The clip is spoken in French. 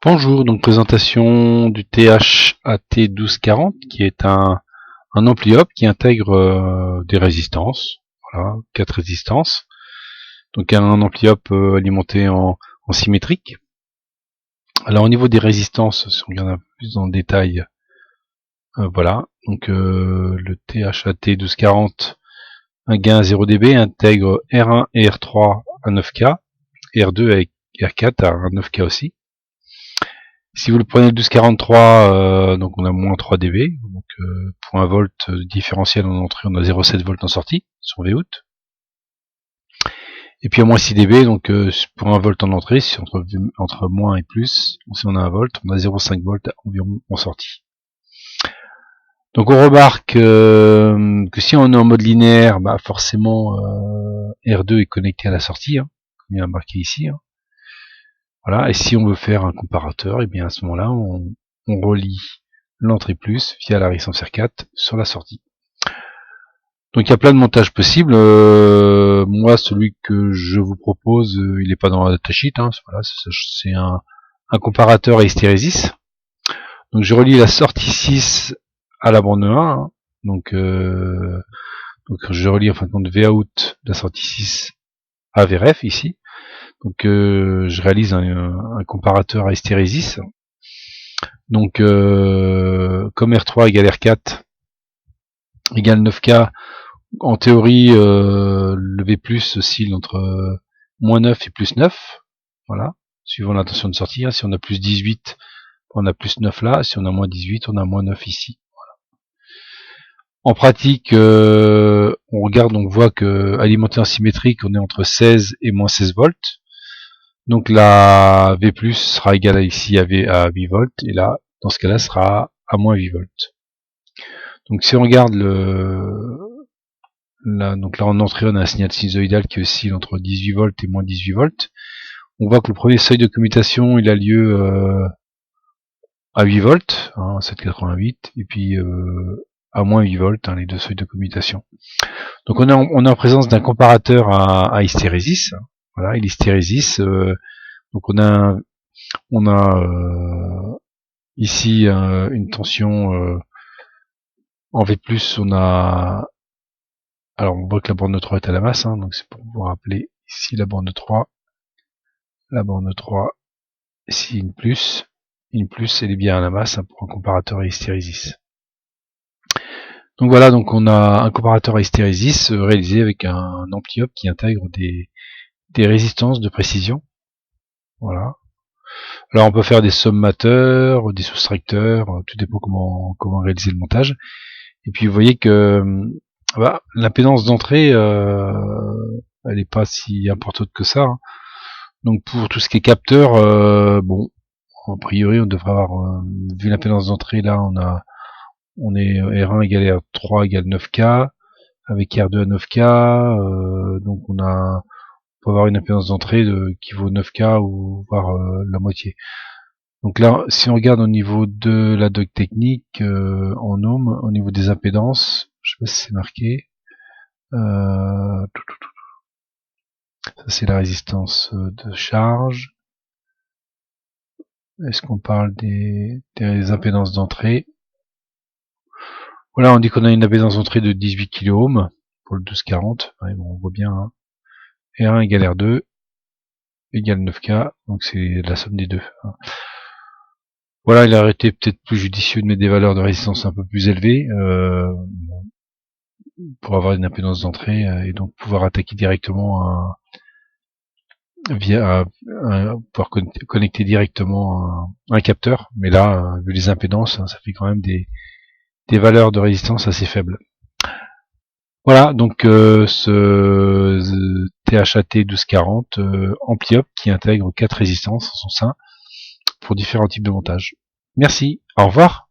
Bonjour, donc présentation du THAT1240 qui est un ampli op qui intègre des résistances, voilà, 4 résistances. Donc un ampli op alimenté en symétrique. Alors au niveau des résistances, si on regarde un peu plus dans le détail, voilà, donc le THAT1240, un gain à 0 dB, intègre R1 et R3 à 9K, et R2 et R4 à 9K aussi. Si vous le prenez le 1243, donc on a moins 3 dB, donc pour 1 volt différentiel en entrée, on a 0,7 volts en sortie, sur Vout. Et puis à moins 6 dB, donc pour 1 volt en entrée, si entre moins et plus, si on a 1 volt, on a 0,5 volts environ en sortie. Donc on remarque que si on est en mode linéaire, bah forcément R2 est connecté à la sortie, hein, comme il y a marqué ici. Hein. Voilà, et si on veut faire un comparateur, et bien à ce moment-là, on relie l'entrée plus via la résistance R4 sur la sortie. Donc il y a plein de montages possibles. Moi, celui que je vous propose, il n'est pas dans la datasheet. Hein, voilà, c'est un comparateur à hystérésis. Donc je relie la sortie 6 à la bande 1. Hein, donc je relie en fin de compte Vout de la sortie 6 à VRF ici. Donc je réalise un comparateur à hystérésis. Donc comme R3 égale R4 égale 9K, en théorie le V+ oscille entre moins 9 et plus 9. Voilà, suivant l'intention de sortie. Hein. Si on a plus 18, on a plus 9 là. Si on a moins 18, on a moins 9 ici. Voilà. En pratique, on regarde, on voit que alimenté en symétrique, on est entre 16 et moins 16 volts. Donc la V+ sera égale ici à 8 volts, et là, dans ce cas-là, sera à moins 8 volts. Donc si on regarde donc là en entrée, on a un signal sinusoïdal qui oscille entre 18 volts et moins 18 volts. On voit que le premier seuil de commutation, il a lieu à 8 volts, hein, 7,88, et puis à moins 8 volts, hein, les deux seuils de commutation. Donc on est en présence d'un comparateur à hystérésis. Voilà, et l'hystérésis, donc on a ici une tension en V+, on a, alors on voit que la borne 3 est à la masse, hein, donc c'est pour vous rappeler ici la borne 3, ici une plus elle est bien à la masse, hein, pour un comparateur à hystérésis. Donc voilà, donc on a un comparateur à hystérésis réalisé avec un ampli op qui intègre des résistances de précision. Voilà. Alors on peut faire des sommateurs, des soustracteurs, tout dépend comment réaliser le montage. Et puis vous voyez que bah, l'impédance d'entrée, elle n'est pas si importante que ça. Hein. Donc pour tout ce qui est capteur, bon, a priori on devrait avoir, vu l'impédance d'entrée là, on est R1 égale R3 égale 9K, avec R2 à 9K, donc on peut avoir une impédance d'entrée qui vaut 9K ou voire la moitié. Donc là, si on regarde au niveau de la doc technique en ohm, au niveau des impédances, je sais pas si c'est marqué. Ça c'est la résistance de charge. Est-ce qu'on parle des impédances d'entrée? Voilà, on dit qu'on a une impédance d'entrée de 18 kΩ pour le 1240. Ouais, bon, on voit bien. Hein. R1 égale R2 égale 9K, donc c'est la somme des deux. Hein. Voilà, il aurait été peut-être plus judicieux de mettre des valeurs de résistance un peu plus élevées pour avoir une impédance d'entrée et donc pouvoir attaquer directement pouvoir connecter directement un capteur. Mais là, vu les impédances, hein, ça fait quand même des valeurs de résistance assez faibles. Voilà, donc ce THAT 1240 ampli op qui intègre 4 résistances en son sein pour différents types de montage. Merci, au revoir.